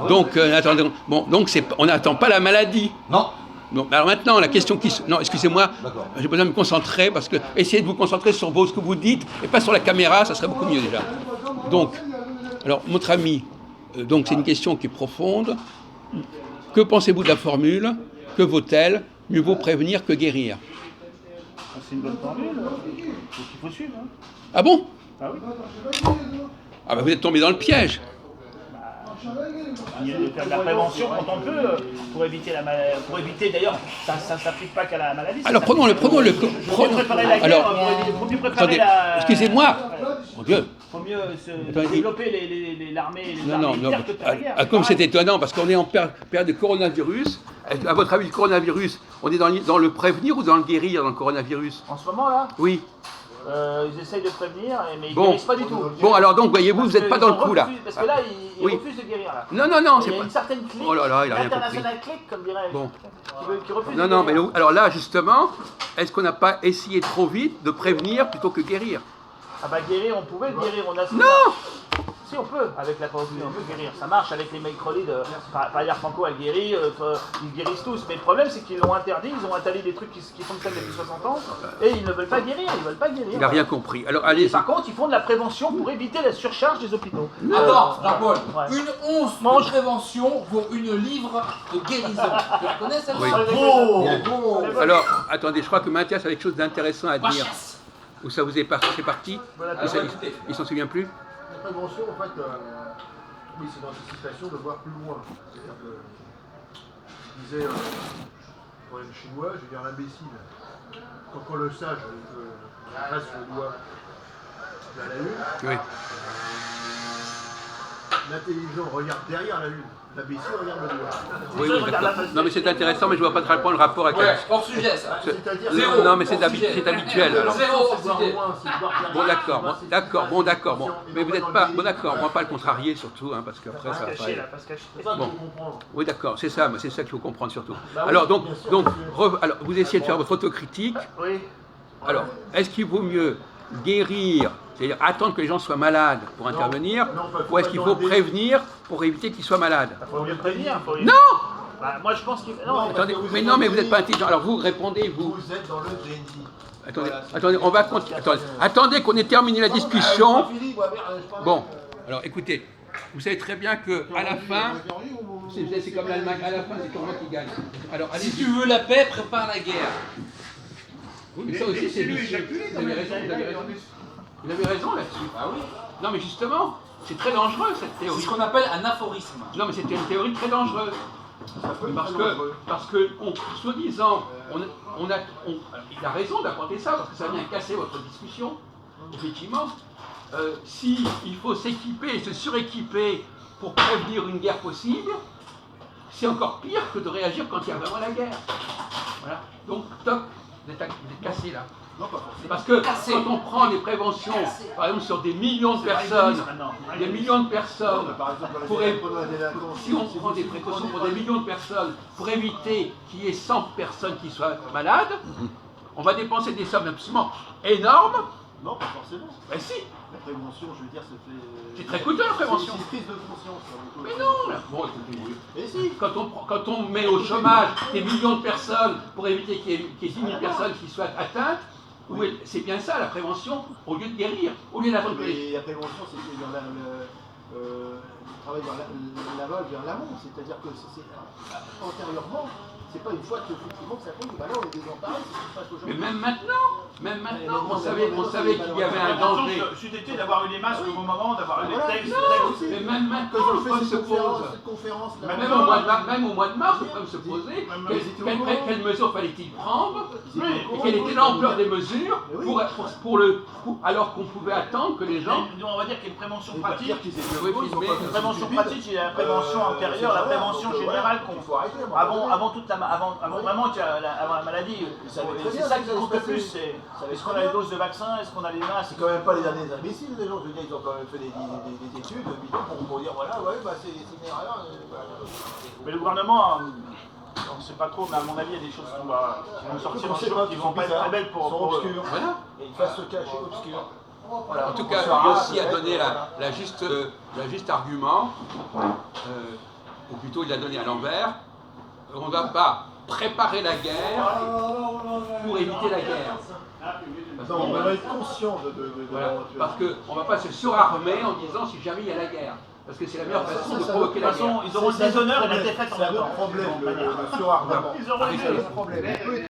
Donc, attendez, bon, donc on n'attend pas la maladie. Non. Bon, alors maintenant, la question qui... Non, excusez-moi, j'ai besoin de me concentrer, parce que essayez de vous concentrer sur ce que vous dites, et pas sur la caméra, ça serait beaucoup mieux déjà. Donc, alors, notre ami, donc c'est une question qui est profonde. Que pensez-vous de la formule? Que vaut-elle? Mieux vaut prévenir que guérir. C'est une bonne formule, qu'il faut suivre. Hein. Ah bon? Ah oui. Ah ben vous êtes tombé dans le piège. Il y a de faire de la prévention quand on peut, pour éviter la maladie. Pour éviter d'ailleurs, ça ne s'applique pas qu'à la maladie. Alors prenons le... Faut mieux préparer la guerre, faut mieux préparer attendez, la... excusez-moi. Mon Dieu. Faut mieux développer l'armée militaire que de faire la guerre. Comme c'est étonnant, parce qu'on est en période de coronavirus. À votre avis, le coronavirus, on est dans le prévenir ou dans le guérir, dans le coronavirus? En ce moment là, oui. Ils essayent de prévenir, mais ils ne guérissent pas du tout. Bon, alors donc, voyez-vous, vous n'êtes pas dans le coup là. Parce que là, ils refusent de guérir là. Non, c'est pas... une certaine clique, oh là là, il a rien compris. International clique, comme dirait. Bon. Qui refuse Non, de non, guérir. mais alors là, justement, est-ce qu'on n'a pas essayé trop vite de prévenir plutôt que guérir? Ah bah guérir, on pouvait le guérir, on a... Non. Si on peut, avec la corruption, on peut guérir. Ça marche avec les microlides, par Franco elle guérit, ils guérissent tous. Mais le problème c'est qu'ils l'ont interdit, ils ont interdit des trucs qui fonctionnent depuis 60 ans, et ils ne veulent pas guérir, ils veulent pas guérir. Il n'a rien compris. Alors allez. Par contre, ils font de la prévention pour éviter la surcharge des hôpitaux. Attends, Jean-Paul, Ouais. une once de prévention vaut une livre de guérison. Tu la connais celle-là? Oui. Alors, attendez, je crois que Mathias a quelque chose d'intéressant à dire. Où ça vous est parti? Il s'en souvient plus? La prévention, en fait, oui, c'est l'anticipation de voir plus loin. C'est-à-dire que, je disais, pour le chinois, je veux dire l'imbécile, quand le sage passe le doigt vers la lune, Oui. l'intelligent regarde derrière la lune. L'imbécile regarde le doigt. Oui, d'accord. Non, mais c'est intéressant, mais je ne vois pas très bien le rapport avec Ouais, hors sujet ça. C'est-à-dire Zéro. Non, mais c'est habituel. Alors. Zéro hors sujet. Bon, d'accord. Bon. Mais vous n'êtes pas. Bon, d'accord, on ne va pas le contrarier surtout, hein, parce qu'après ça va pas. Pas se cacher. Bon. Oui, d'accord, c'est ça qu'il faut comprendre surtout. Alors, donc alors, vous essayez de faire votre autocritique. Oui. Alors, est-ce qu'il vaut mieux guérir, c'est-à-dire attendre que les gens soient malades pour intervenir, ou est-ce qu'il faut prévenir pour éviter qu'ils soient malades? Il faut mieux prévenir. Non! Bah, moi je pense qu'il... Non, Attendez, mais non, mais vous n'êtes pas intelligent. Alors vous répondez, vous. Vous êtes dans le déni. Attendez, on va continuer. Attendez qu'on ait terminé la discussion. Bon, alors écoutez, vous savez très bien que à la fin, c'est comme l'Allemagne, à la fin c'est moi qui gagne. Alors Si tu veux la paix, prépare la guerre. oui, mais ça aussi c'est vicieux. Vous avez raison, vous avez raison là-dessus. Ah oui. Non, mais justement, c'est très dangereux cette C'est théorie. ce qu'on appelle un aphorisme. Non, mais c'était une théorie très dangereuse. Parce que soi-disant, il a raison d'apporter ça, parce que ça vient casser votre discussion. Effectivement, si il faut s'équiper et se suréquiper pour prévenir une guerre possible, c'est encore pire que de réagir quand il y a vraiment la guerre. Voilà. Donc, toc, vous êtes cassé là. Parce que quand on prend des préventions, par exemple sur des millions de personnes, si on prend des précautions pour des millions de personnes pour éviter qu'il y ait 100 personnes qui soient malades, on va dépenser des sommes absolument énormes. Non, pas forcément. Ben si. La prévention, je veux dire, c'est très coûteux la prévention. C'est une prise de conscience. Mais non, là. Bon, écoutez, oui. Et si. Quand on met au chômage des millions de personnes pour éviter qu'il y ait 10 000 personnes qui soient atteintes, c'est bien ça la prévention, au lieu de guérir, au lieu d'attendre que les... La prévention, c'est le travail vers l'aval, vers l'amont, c'est-à-dire que c'est antérieurement, c'est pas une fois que effectivement ça tombe, bah là on est désemparé, c'est ce qui se passe aujourd'hui. Mais même maintenant, on savait qu'il y avait un danger. C'eût été d'avoir eu les masques au bon moment, d'avoir eu les textes. Mais même maintenant, le problème se pose. Même au mois de mars, le problème se posait. Quelles mesures fallait-il prendre? Et quelle était l'ampleur des mesures alors qu'on pouvait attendre que les gens... On va dire qu'il y a une prévention pratique. Une prévention pratique, il y a la prévention antérieure, la prévention générale qu'on faut arrêter. Avant vraiment avant la maladie, c'est ça qui compte le plus. Est-ce qu'on a les doses de vaccins, est-ce qu'on a les masques? C'est quand même pas les derniers imbéciles, les gens, je veux dire, ils ont quand même fait des études pour dire voilà, ouais, bah c'est une erreur. Mais le gouvernement, on ne sait pas trop, mais à mon avis, il y a des choses qui vont sortir un jour qui vont pas être très belles pour obscurs. Voilà. Et ils fassent se cacher obscurs. Voilà. En tout cas, il y a aussi à donner la juste argument. plutôt il l'a donné à l'envers. On ne va pas préparer la guerre pour éviter la guerre. Non, on va être conscient de Voilà, parce qu'on ne va pas se surarmer en disant si jamais il y a la guerre. Parce que c'est la meilleure façon de provoquer De la toute façon, guerre. ils auront le déshonneur et la défaite en C'est un même autre temps. problème, le surarmement. Ils auront les deux. C'est un problème.